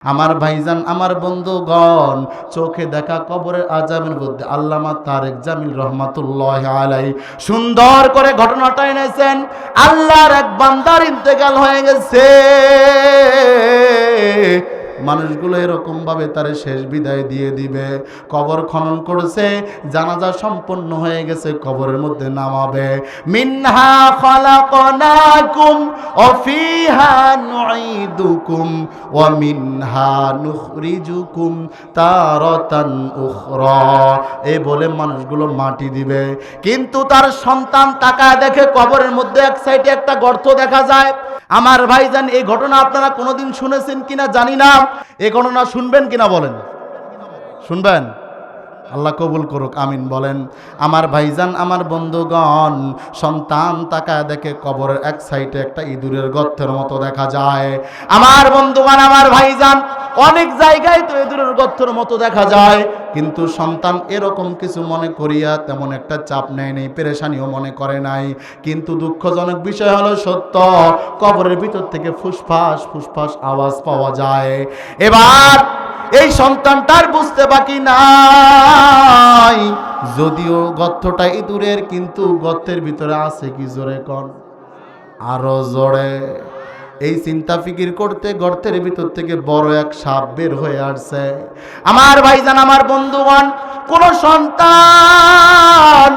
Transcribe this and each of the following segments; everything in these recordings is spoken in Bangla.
আমার ভাইজান, আমার বন্ধুগণ, চোখে দেখা কবরের আযাবের মধ্যে আল্লামা তারেক জামিল রহমাতুল্লাহি আলাইহি সুন্দর করে ঘটনাটা এনেছেন। আল্লাহর এক বান্দার ইন্তেকাল হয়ে গেছে, মানুষগুলো এরকম ভাবে তার শেষ বিদায় দিয়ে দিবে। কবর খনন করেছে, জানাজা সম্পন্ন হয়ে গেছে, কবরের মধ্যে নামাবে। মিনহা খালাকনাকুম ওয়া ফিহা নুঈদুকুম ওয়া মিনহা নুখরিজুকুম তারাতান উখরা, এই বলে মানুষগুলো মাটি দিবে। কিন্তু তার সন্তান তাকায় দেখে কবরের মধ্যে এক সাইডে একটা গর্ত দেখা যায়। আমার ভাইজান, এই ঘটনা আপনারা কোনোদিন শুনেছেন কিনা জানি না, এই ঘটনা শুনবেন কিনা বলেন? শুনবেন? আল্লাহ কবুল করুক, আমিন বলেন। আমার ভাইজান, আমার বন্ধুগণ, সন্তান তাকায় দেখে কবরের এক সাইডে একটা ইঁদুরের গর্তের মতো দেখা যায়। আমার বন্ধুগণ, আমার ভাইজান, অনেক জায়গায় তো ইঁদুরের গর্তের মতো দেখা যায়, কিন্তু সন্তান এরকম কিছু মনে করিয়া তেমন একটা চাপ নেয় নেই, পেরেশানিও মনে করে নাই। কিন্তু দুঃখজনক বিষয় হলো সত্য, কবরের ভিতর থেকে ফুসফাস ফুসফাস আওয়াজ পাওয়া যায়। এবার এই সন্তানটার বুঝতে বাকি নাই, যদিও গর্তটা ইঁদুরের, কিন্তু গর্তের ভিতরে আছে কি, জোরে কোন, আরো জোরে। এই চিন্তা ফিকির করতে গর্তের ভিতর থেকে বড় এক সাপ বের হয়ে আসছে। আমার ভাইজান, আমার বন্ধুগণ, কোন সন্তান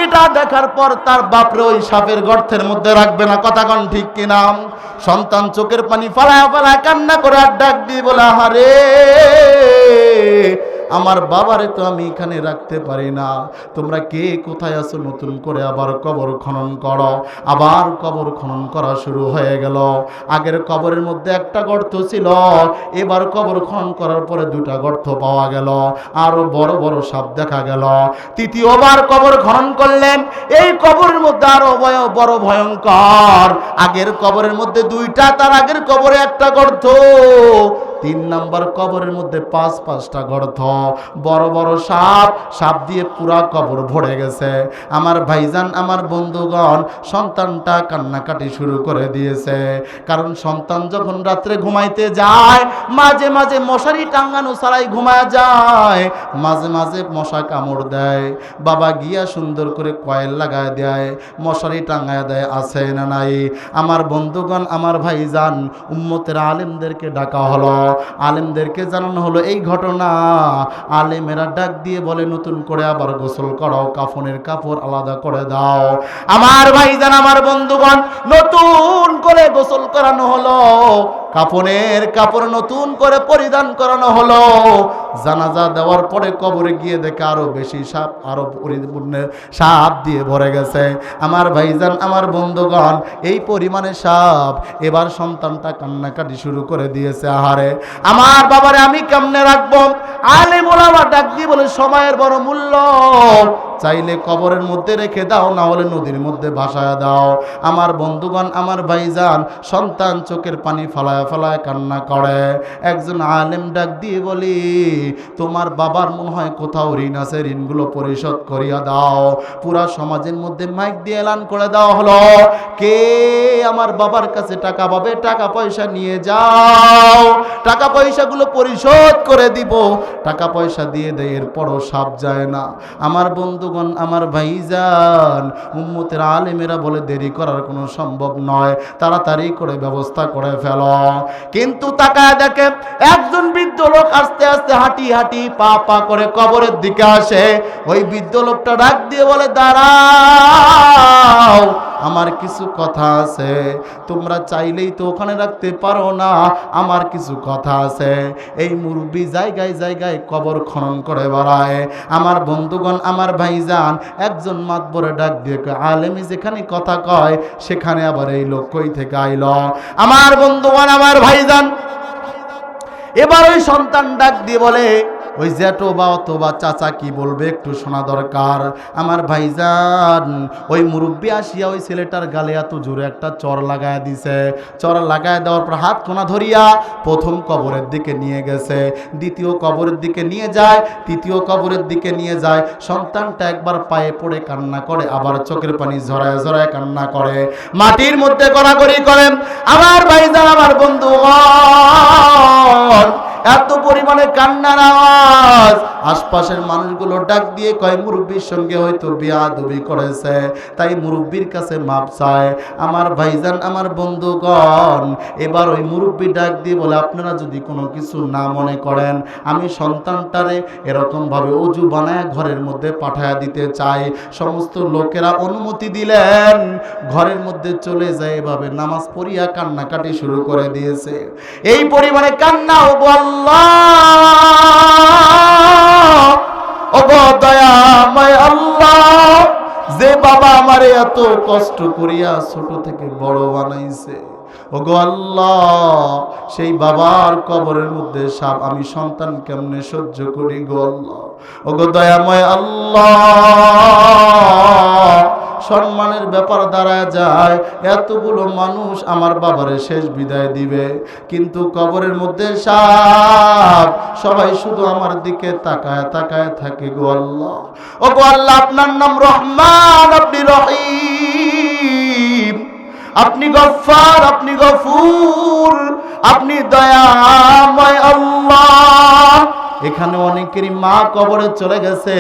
এটা দেখার পর তার বাপরে ওই সাপের গর্তের মধ্যে রাখবে না, কথা কন ঠিক কিনা? সন্তান চোখের পানি ফালায় ফালায় কান্না করে আর ডাক দিয়ে বলে, আহারে আমার বাবারে তো আমি এখানে রাখতে পারি না, তোমরা কে কোথায় আছো, নতুন করে আবার কবর খনন করো। আবার কবর খনন করা শুরু হয়ে গেল। আগের কবরের মধ্যে একটা গর্ত ছিল, এবার কবর খনন করার পরে দুটা গর্ত পাওয়া গেল, আরো বড় বড় সাপ দেখা গেল। তৃতীয়বার কবর খনন করলেন, এই কবরের মধ্যে আরো বড় ভয়ঙ্কর। আগের কবরের মধ্যে দুইটা, তার আগের কবরে একটা গর্ত, 3 নম্বর কবরের মধ্যে 5-5টা গর্ত, বড় বড় সাপ, সাপ দিয়ে পুরা কবর ভরে গেছে। আমার ভাইজান, আমার বন্ধুগণ, সন্তানটা কান্নাকাটি শুরু করে দিয়েছে। কারণ সন্তান যখন রাত্রে ঘুমাইতে যায়, মাঝে মাঝে মশারি টাঙ্গানো ছাড়াই ঘুমায় যায়, মাঝে মাঝে মশা কামড় দেয়, বাবা গিয়া সুন্দর করে কয়েল লাগায় দেয়, মশারি টাঙ্গায় দেয়, আছে না নাই? আমার বন্ধুগণ, আমার ভাইজান, উম্মতের আলেমদেরকে ডাকা হলো, আলেমদেরকে জানানো হলো এই ঘটনা। আলেমেরা ডাক দিয়ে বলে, নতুন করে আবার গোসল করাও, কাফনের কাপড় আলাদা করে দাও। আমার ভাইজান, আমার বন্ধুগণ, নতুন করে গোসল করানো হলো, কাফনের কাপড় নতুন করে পরিধান করানো হলো। জানাজা দেওয়ার পরে কবরে গিয়ে দেখে আরো বেশি সাপ, আরো পরিপূর্ণের সাপ দিয়ে ভরে গেছে। আমার ভাইজান, আমার বন্ধুগণ, এই পরিমাণে সাপ। এবার সন্তানটা কান্নাকাটি শুরু করে দিয়েছে, আহারে আমার বাবারে আমি কেমনে রাখবো? আলেম ওলামা ডাক দিয়ে বলে, সময়ের বড় মূল্য, চাইলে কবরের মধ্যে রেখে দাও, না হলে নদীর মধ্যে ভাসায় দাও। আমার বন্ধুগণ, আমার ভাইজান, সন্তান চোখের পানি ফালায় ফালায় কান্না করে। একজন আলেম ডাক দিয়ে বলি, তোমার বাবার মনে হয় কোথাও ঋণ আছে, ঋণগুলো পরিশোধ করিয়া দাও। পুরা সমাজের মধ্যে মাইক দিয়ে এলান করে দেওয়া হলো, কে আমার বাবার কাছে টাকা পাবে, টাকা পয়সা নিয়ে যাও, টাকা পয়সাগুলো পরিশোধ করে দিব। টাকা পয়সা দিয়ে দেয়, এরপরও সাপ যায় না। আমার বন্ধুগণ, আমার ভাইজান, উম্মতের আলেমেরা বলে, দেরি করার কোনো সম্ভব নয়, তাড়াতাড়ি করে ব্যবস্থা করে ফেলো। কিন্তু তাকায় দেখে একজন বৃদ্ধ লোক আস্তে আস্তে হাঁটি হাঁটি পা পা করে কবরের দিকে আসে। ওই বৃদ্ধ লোকটা ডাক দিয়ে বলে, দাঁড়াও, আমার কিছু কথা আছে, তোমরা চাইলেই তো ওখানে রাখতে পারো না, আমার কিছু কথা আছে। এই মুরব্বি জায়গায় জায়গায় কবর খনন করে বেড়ায়। আমার বন্ধুগণ, আমার ভাইজান, একজন মাতবরে ডাক দিয়ে, আলেমি যেখানে কথা কয় সেখানে আবার এই লোক কই থেকে আইল? আমার বন্ধুগণ, আমার ভাইজান, এবার ওই সন্তান ডাক দিয়ে বলে, ওই জ্যাঠো বা অথবা চাচা কি বলবে একটু শোনা দরকার। আমার ভাইজান ওই মুরব্বী আসিয়া ওই ছেলেটার গালে এত জোরে একটা চর লাগায় দিছে। চর লাগায় দেওয়ার পর হাত কোনা ধরিয়া প্রথম কবরের দিকে নিয়ে গেছে, দ্বিতীয় কবরের দিকে নিয়ে যায়, তৃতীয় কবরের দিকে নিয়ে যায়। সন্তানটা একবার পায়ে পড়ে কান্না করে, আবার চোখের পানি ঝরায় ঝরায় কান্না করে, মাটির মধ্যে গড়াগড়ি করেন। আমার ভাইজান, আমার বন্ধুগণ, এত পরিমাণে কান্নার আওয়াজ, আশপাশের মানুষগুলো ডাক দিয়ে কয় মুরব্বীর সঙ্গে হয়তো বেয়াদবি করেছে, তাই মুরব্বীর কাছে মাপ চায়। আমার ভাইজান, আমার বন্ধুগণ, এবার ওই মুরব্বী ডাক দিয়ে বলে, আপনারা যদি কোনো কিছু না মনে করেন, আমি সন্তানটারে এরকম ভাবে অজু বানায় ঘরের মধ্যে পাঠায়া দিতে চাই। সমস্ত লোকেরা অনুমতি দিলেন, ঘরের মধ্যে চলে যায়। এভাবে নামাজ পড়িয়া কান্নাকাটি শুরু করে দিয়েছে। এই পরিমাণে কান্না, ও আল্লাহ, ও দয়াময় আল্লাহ, যে বাবা আমারে এত কষ্ট করিয়া ছোট থেকে বড় বানাইছে, ওগো আল্লাহ, সেই বাবার কবরের মধ্যে সাপ আমি সন্তান কেমনে সহ্য করি গো আল্লাহ। ওগো দয়াময় আল্লাহ, সম্মানের ব্যাপার দাঁড়ায় যায়, এতগুলো মানুষ আমার বাবারে শেষ বিদায় দিবে, কিন্তু কবরের মধ্যে সাপ, সবাই শুধু আমার দিকে তাকায় তাকায় থাকে গো আল্লাহ। ওগো আল্লাহ, আপনার নাম রহমান, আপনি রহিম, আপনি গফফার, আপনি গফুর, আপনি দয়াময় আল্লাহ। এখানে অনেকেরই মা কবরে চলে গেছে,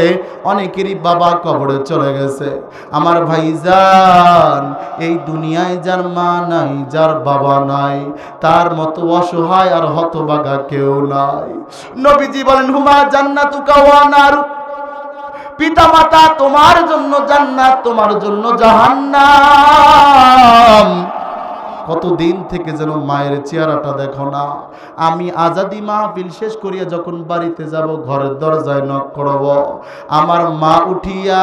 অনেকেরই বাবা কবরে চলে গেছে। আমার ভাইজান, এই দুনিয়ায় যার মা নাই, যার বাবা নাই, তার মতো অসহায় আর হতভাগা কেউ নাই। নবীজি বলেন, হুমা জান্নাতুকা ওয়া নারু, পিতা মাতা তোমার জন্য জান্নাত, তোমার জন্য জাহান্নাম। কতদিন থেকে যেন মায়ের চেহারাটা দেখো না। আমি আজাদি মাহফিল শেষ করিয়া যখন বাড়িতে যাব, ঘরের দরজায় নক করব, আমার মা উঠিয়া,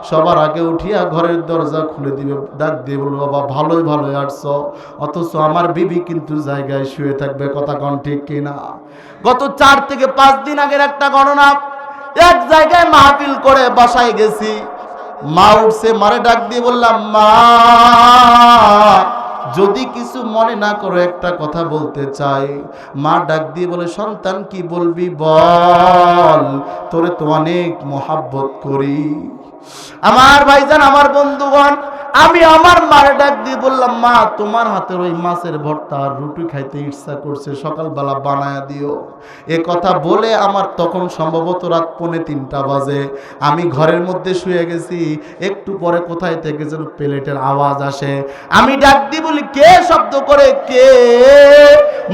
সবার আগে উঠিয়া ঘরের দরজা খুলে দিবে, ডাক দিয়ে বলবো, বাবা ভালোই ভালোই আসছো। অথচ আমার বিবি কিন্তু জায়গায় শুয়ে থাকবে। কথা কন ঠিক কিনা? গত 4 থেকে 5 দিন আগের একটা ঘটনা। এক জায়গায় মাহফিল করে বাসায় গেছি, মা উঠছে, মারে ডাক দিয়ে বললাম, মা যদি কিছু মনে না করো একটা কথা বলতে চাই। মা ডাক দিয়ে বলে, সন্তান কি বলবি বল, তোরে তো অনেক মোহাব্বত করি। আমার ভাইজান, আমার বন্ধুগণ, আমি আমার মারে ডাক দিয়ে বললাম, মা তোমার হাতের ওই মাছের ভর্তা আর রুটি খাইতে ইচ্ছা করছে, সকালবেলা বানায়া দিও। এ কথা বলে আমার তখন সম্ভবত রাত 2:45 বাজে। আমি ঘরের মধ্যে শুয়ে গেছি। একটু পরে কোথায় থেকে যেন প্লেটের আওয়াজ আসে। আমি ডাক দিয়ে বলি, কে শব্দ করে, কে?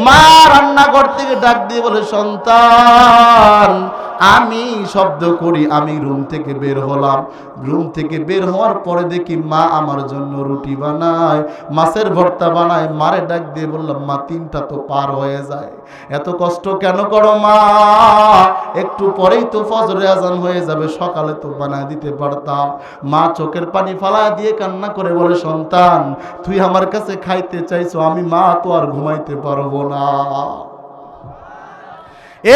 মা রান্নাঘর থেকে ডাক দিয়ে বলে, সন্তান আমি শব্দ করি। আমি রুম থেকে বের হলাম। রুম থেকে বের হওয়ার পরে দেখি মা আমার জন্য রুটি বানায়, মাছের ভর্তা বানায়। মারে ডাক দিয়ে বললাম, মা 3টা তো পার হয়ে যায়, এত কষ্ট কেন করো মা? একটু পরেই তো ফজরে আজান হয়ে যাবে, সকালে তো বানায় দিতে পারতা। মা চোখের পানি ফালায় দিয়ে কান্না করে বলে, সন্তান তুই আমার কাছে খাইতে চাইছো, আমি মা তো আর ঘুমাইতে পারবো না।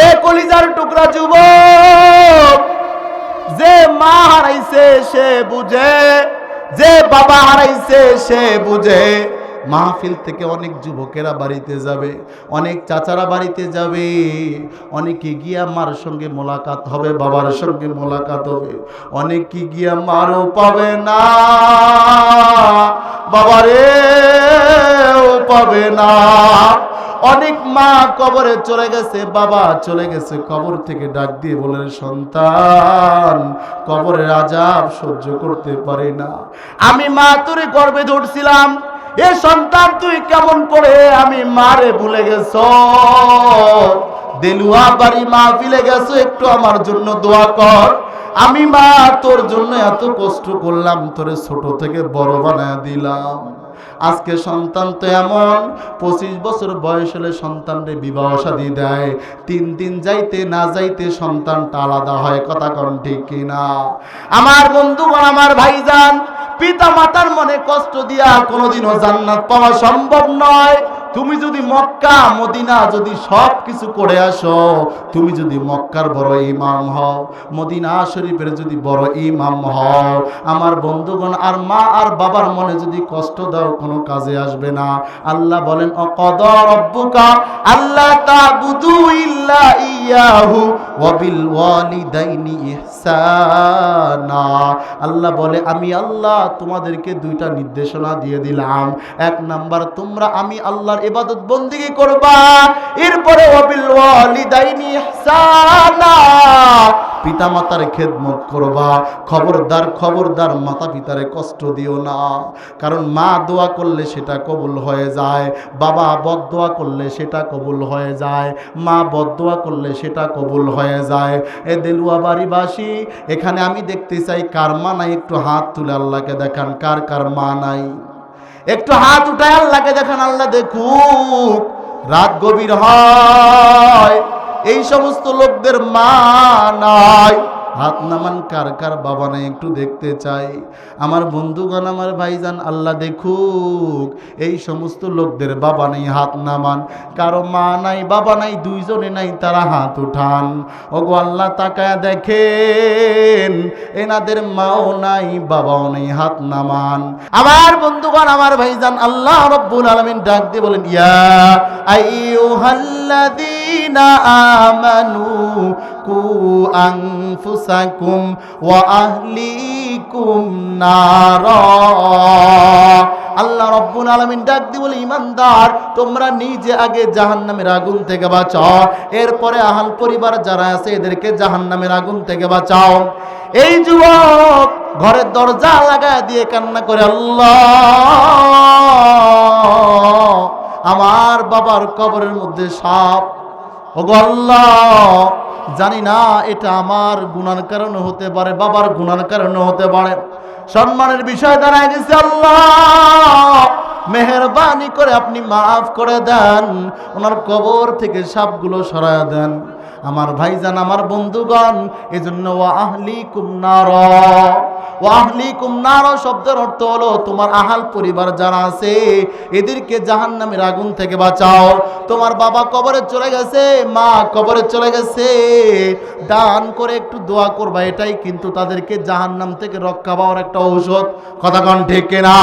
এ কলিজার টুকরা যুবক, যে মা হারাইছে সে বুঝে, যে বাবা হারাইছে সে বুঝে। মাহফিল থেকে অনেক যুবকেরা বাড়িতে যাবে, অনেক চাচারা বাড়িতে যাবে, অনেকে গিয়া মার সঙ্গে মোলাকাত হবে, বাবার সঙ্গে মোলাকাত হবে। অনেকে গিয়া মারও পাবে না, বাবারেও পাবে না। অনেক মা কবরে চলে গেছে, বাবা চলে গেছে, কবর থেকে ডাক দিয়ে বলেন, সন্তান কবরের আযাব সহ্য করতে পারি না। আমি মা তোরে গর্ভে ধরছিলাম, এ সন্তান তুই কেমন করে আমি মারে ভুলে গেছ। দেলুয়া বাড়ি মাহফিলে গেছো, একটু আমার জন্য দোয়া কর। আমি মা তোর জন্য এত কষ্ট করলাম, তোরে ছোট থেকে বড় বানায় দিলাম। আজকে সন্তান তো এমন, 25 বছর বয়স হলে সন্তানরে বিবাহ শাদী দেয়, 3 দিন যাইতে না যাইতে সন্তানটা আলাদা হয়। কথা কোন ঠিক কিনা? আমার বন্ধুগণ, আমার ভাইজান, পিতা মাতার মনে কষ্ট দিয়া কোনোদিনও জান্নাত পাওয়া সম্ভব নয়। তুমি যদি মক্কা মদিনা যদি সব কিছু করে আসো, তুমি যদি মক্কার বড় ইমাম হও, মদিনা শরীফের যদি বড় ইমাম হও, আমার বন্ধুগণ আর মা আর বাবার মনে যদি কষ্ট দাও কোনো কাজে আসবে না। আল্লাহ বলেন অকদা রব্বুকা আল্লা তা'বুদু ইল্লা ইয়াহু ওয়া বিল ওয়ালিদাইনি ইহসানা। আল্লাহ বলে আমি আল্লাহ তোমাদেরকে দুইটা নির্দেশনা দিয়ে দিলাম। এক নাম্বার, তোমরা আমি আল্লাহর ইবাদত বন্দেগী করবা, এরপরে ওয়া বিল ওয়ালিদাইনি ইহসানা, পিতামাতার খেদমত করবা। খবরদার খবরদার মাতা পিতারে কষ্ট দিও না, কারণ মা দোয়া করলে সেটা কবুল হয়ে যায়, বাবা বদদোয়া করলে সেটা কবুল হয়ে যায়, মা বদদোয়া করলে সেটা কবুল হয়ে যায়। এ দেলুয়া বাড়িবাসী, এখানে আমি দেখতে চাই কার মা নাই, একটু হাত তুলে আল্লাহকে দেখান কার কার মা নাই, একটু হাত উঠায় আল্লাহকে দেখান। আল্লাহ দেখুক, রাত গভীর হয়, এই সমস্ত লোকদের মা নাই। হাত নামান কার কার বাবা নাই, একটু দেখতে চাই। আমার বন্ধুগণ আমার ভাইজান, আল্লাহ দেখুক, এই সমস্ত লোকদের বাবা নেই, হাত নামান। কারো মা নাই বাবা নাই, দুইজনে নাই, তারা হাত উঠান। ওগো আল্লাহ তাকায়া দেখেন, এনাদের মাও নাই বাবাও নেই, হাত নামান। আমার বন্ধুগণ আমার ভাইজান, আল্লাহ রব্বুল আলামিন ডাক দিয়ে বলেন ইয়া আইয়ুহাল্লাযীনা আমানু কু আনফুসাকুম ওয়া আহলিকুম নারা। আল্লাহ রব্বুল আলামিন ডাক দিয়ে বলে ঈমানদার, তোমরা নিজে আগে জাহান্নামের আগুন থেকে বাঁচাও, এরপরে আহল পরিবার যারা আছে এদেরকে জাহান্নামের আগুন থেকে বাঁচাও। এই যুবক ঘরের দরজা লাগায় দিয়ে কান্না করে, আল্লাহ আমার বাবার কবরের মধ্যে সাপ। ওগো আল্লাহ, জানি না এটা আমার গুনার কারণে হতে পারে, বাবার গুনার কারণে হতে পারে, সম্মানের বিষয় দাঁড়ায় গেছে। আল্লাহ মেহেরবানি করে আপনি মাফ করে দেন, ওনার কবর থেকে সাপগুলো সরায় দেন। আমার ভাইজান আমার বন্ধুগণ, এজন্য ওয়া আহলিকুম নারা, ওয়া আহলিকুম নারা শব্দের অর্থ হলো তোমার আহাল পরিবার যারা আছে এদেরকে জাহান্নামের আগুন থেকে বাঁচাও। তোমার বাবা কবরে চলে গেছে, মা কবরে চলে গেছে, দান করে একটু দোয়া করবা, এটাই কিন্তু তাদেরকে জাহান্নাম থেকে রক্ষা পাওয়ার একটা ঔষধ। কথা কোন ঠিক কিনা?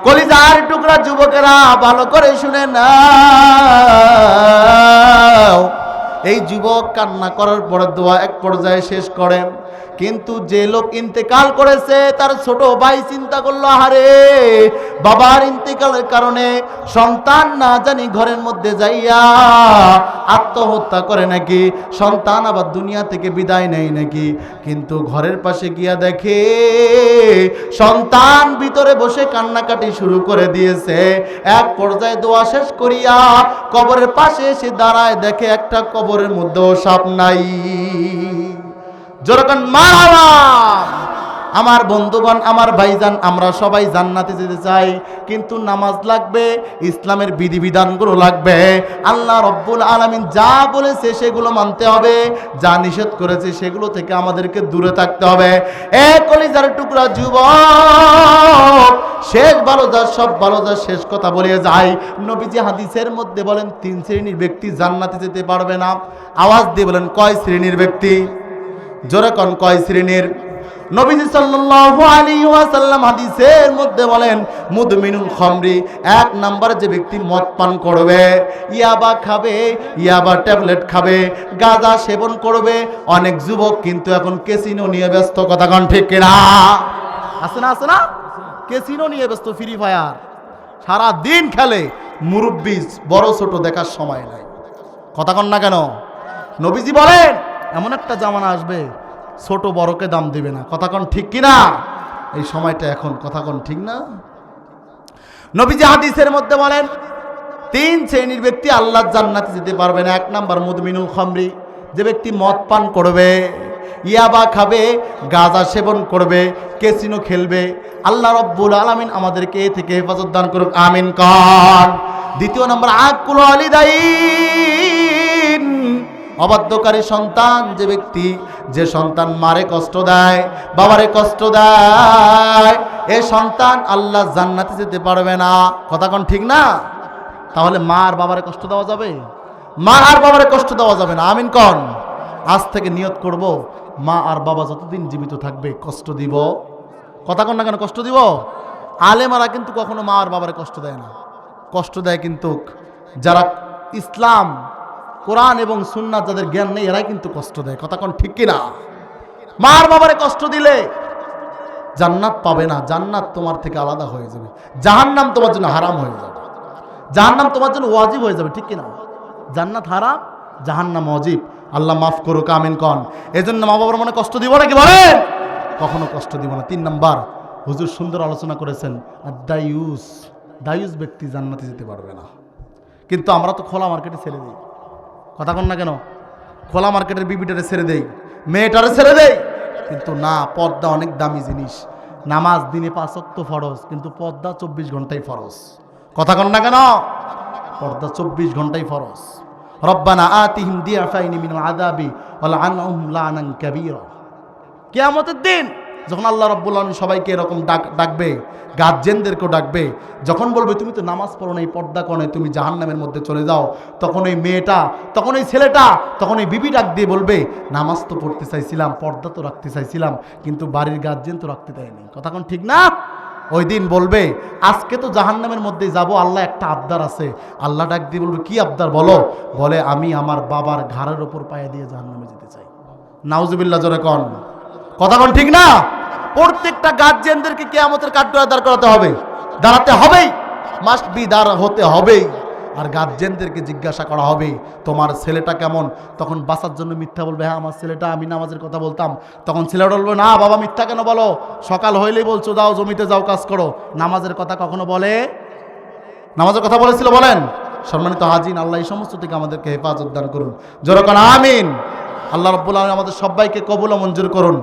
কলিজার টুকরা যুবকেরা ভালো করে শুনে নাও। এই যুবক কান্না করার পরে দোয়া এক পর্যায়ে শেষ করেন, কিন্তু যে লোক ইন্তেকাল করেছে তার ছোট ভাই চিন্তা করলো, আরে বাবার ইন্তেকালের কারণে সন্তান না জানি ঘরের মধ্যে যাইয়া আত্মহত্যা করে নাকি, সন্তান আবার দুনিয়া থেকে বিদায় নেয় নাকি। কিন্তু ঘরের পাশে গিয়া দেখে সন্তান ভিতরে বসে কান্নাকাটি শুরু করে দিয়েছে। এক পর্যায়ে দোয়া শেষ করিয়া কবরের পাশে এসে দাঁড়ায়, দেখে একটা কবরের মধ্যেও সাপ নাই। যেরকম মারা আমার বন্ধুগণ আমার ভাইজান, আমরা সবাই জান্নাতে যেতে চাই, কিন্তু নামাজ লাগবে, ইসলামের বিধিবিধানগুলো লাগবে। আল্লাহ রব্বুল আলামিন যা বলেছে সেগুলো মানতে হবে, যা নিষেধ করেছে সেগুলো থেকে আমাদেরকে দূরে থাকতে হবে। এ কলিজার টুকরা যুবক, শেষ ভালো যা সব ভালো যা শেষ কথা বলে যায়। নবীজি হাদিসের মধ্যে বলেন 3 শ্রেণীর ব্যক্তি জান্নাতে যেতে পারবে না। আওয়াজ দিয়ে বলেন কয় শ্রেণীর ব্যক্তি? জোরে কোন কয় শ্রেণীর? নবীজি সাল্লাল্লাহু আলাইহি ওয়াসাল্লাম হাদিসের মধ্যে বলেন মুদমিনুল খামরি, 1 নাম্বার যে ব্যক্তি মদ পান করবে, ইয়াবা খাবে, ইয়াবা ট্যাবলেট খাবে, গাঁজা সেবন করবে। অনেক যুবক কিন্তু এখন ক্যাসিনো নিয়ে ব্যস্ত। কথা কোন ঠিক কিনা? আছে না আছে না? ক্যাসিনো নিয়ে ব্যস্ত, ফ্রি ফায়ার সারা দিন খেলে, মুরব্বি বড় ছোট দেখার সময় নাই। কথা কোন না কেন? নবীজি বলেন এমন একটা জামানা আসবে ছোট বড়কে দাম দিবে না। কথা কোন ঠিক কিনা? এই সময়টা এখন। কথা কোন ঠিক না? নবীজি হাদিসের মধ্যে বলেন 3 শ্রেণীর ব্যক্তি আল্লাহর জান্নাতে যেতে পারবে না। 1 নাম্বার মুদমিনুল খামরি, যে ব্যক্তি মদ পান করবে, ইয়াবা খাবে, গাঁজা সেবন করবে, ক্যাসিনো খেলবে। আল্লাহ রব্বুল আলামিন আমাদেরকে এ থেকে হেফাজত দান করুক, আমিন কান। 2 নাম্বার আকুল ওয়ালিদাইন, অবাধ্যকারী সন্তান, যে ব্যক্তি যে সন্তান মারে কষ্ট দেয়, বাবারে কষ্ট দেয়, এ সন্তান আল্লাহ জান্নাতে যেতে পারবে না। কথা কোন ঠিক না? তাহলে মা আর বাবারে কষ্ট দেওয়া যাবে? মা আর বাবারে কষ্ট দেওয়া যাবে না। আমিন কন। আজ থেকে নিয়ত করব, মা আর বাবা যতদিন জীবিত থাকবে কষ্ট দিব। কথা কন না কেন? কষ্ট দিব। আলেমারা কিন্তু কখনো মা আর বাবারে কষ্ট দেয় না। কষ্ট দেয় কিন্তু যারা ইসলাম, কোরআন এবং সুন্নাত যাদের জ্ঞান নেই, এরাই কিন্তু কষ্ট দেয়। কথা কন ঠিক কিনা? মা আর বাবারে কষ্ট দিলে জান্নাত পাবে না। জান্নাত তোমার থেকে আলাদা হয়ে যাবে। জাহান্নাম তোমার জন্য হারাম হয়ে যাবে। জাহান্নাম তোমার জন্য ওয়াজিব হয়ে যাবে। ঠিক কিনা? জান্নাত হারাম, জাহান্নাম ওয়াজিব। আল্লাহ মাফ করুক। আমিন কন। এজন্য মা বাবার মনে কষ্ট দিব নাকি বলেন? কখনো কষ্ট দিব না। 3 নাম্বার, হুজুর সুন্দর আলোচনা করেছেন, আর দায়ুস ব্যক্তি জান্নাতে যেতে পারবে না। কিন্তু আমরা তো খোলা মার্কেটে ছেড়ে দিই। কথা কন না কেন? খোলা মার্কেটের বিবিটারে ছেড়ে দেই, মেয়েটারে ছেড়ে দেই। কিন্তু না, পর্দা অনেক দামি জিনিস। নামাজ দিনে 5 ওয়াক্ত ফরজ, কিন্তু পর্দা 24 ঘন্টাই ফরজ। কথা কন না কেন? পর্দা 24 ঘন্টাই ফরজ। রব্বানা আতিহিম দিয়াফাইনি মিনাল আযাবি ওয়া আনহুম লানান কাবীরা। কিয়ামতের দিন যখন আল্লাহ রাব্বুল আলামিন সবাইকে এরকম ডাকবে, গার্জিয়ানদেরকেও ডাকবে, যখন বলবে তুমি তো নামাজ পড়ো নাই, পর্দা করো নাই, তুমি জাহান্নামের মধ্যে চলে যাও, তখন ওই মেয়েটা, তখন ওই ছেলেটা, তখন ওই বিবি ডাক দিয়ে বলবে, নামাজ তো পড়তে চাইছিলাম, পর্দা তো রাখতে চাইছিলাম, কিন্তু বাড়ির গার্জিয়ান তো রাখতে দেয়নি। কথা কোন ঠিক না? ওই দিন বলবে, আজকে তো জাহান্নামের মধ্যে যাব, আল্লাহ একটা আবদার আছে। আল্লাহ ডাক দিয়ে বলবে, কি আবদার বলো? বলে, আমি আমার বাবার ঘাড়ের ওপর পায়ে দিয়ে জাহান্নামে যেতে চাই। নাউজুবিল্লাহ, জোরে কন। কথা কোন ঠিক না? প্রত্যেকটা গার্জিয়ানদেরকে কিয়ামতের কাঠগড়ায় দাঁড় করাতে হবে, দাঁড়াতে হবেই, মাস্ট বি, দাঁড়া হতে হবেই। আর গার্জিয়ানদেরকে জিজ্ঞাসা করা হবে, তোমার ছেলেটা কেমন? তখন বাঁচার জন্য মিথ্যা বলবে, হ্যাঁ আমার ছেলেটা, আমি নামাজের কথা বলতাম। তখন ছেলেটা বলবে, না বাবা মিথ্যা কেন বলো? সকাল হইলেই বলছো যাও জমিতে যাও কাজ করো। নামাজের কথা কখনো বলে? নামাজের কথা বলেছিল? বলেন। সম্মানিত হাজির, আল্লাহ এই সমস্ত থেকে আমাদেরকে হেফাজত দান করুন। জোরে কোন আমিন। আল্লাহ রাব্বুল আলামিন আমাদের সবাইকে কবুল ও মঞ্জুর করুন।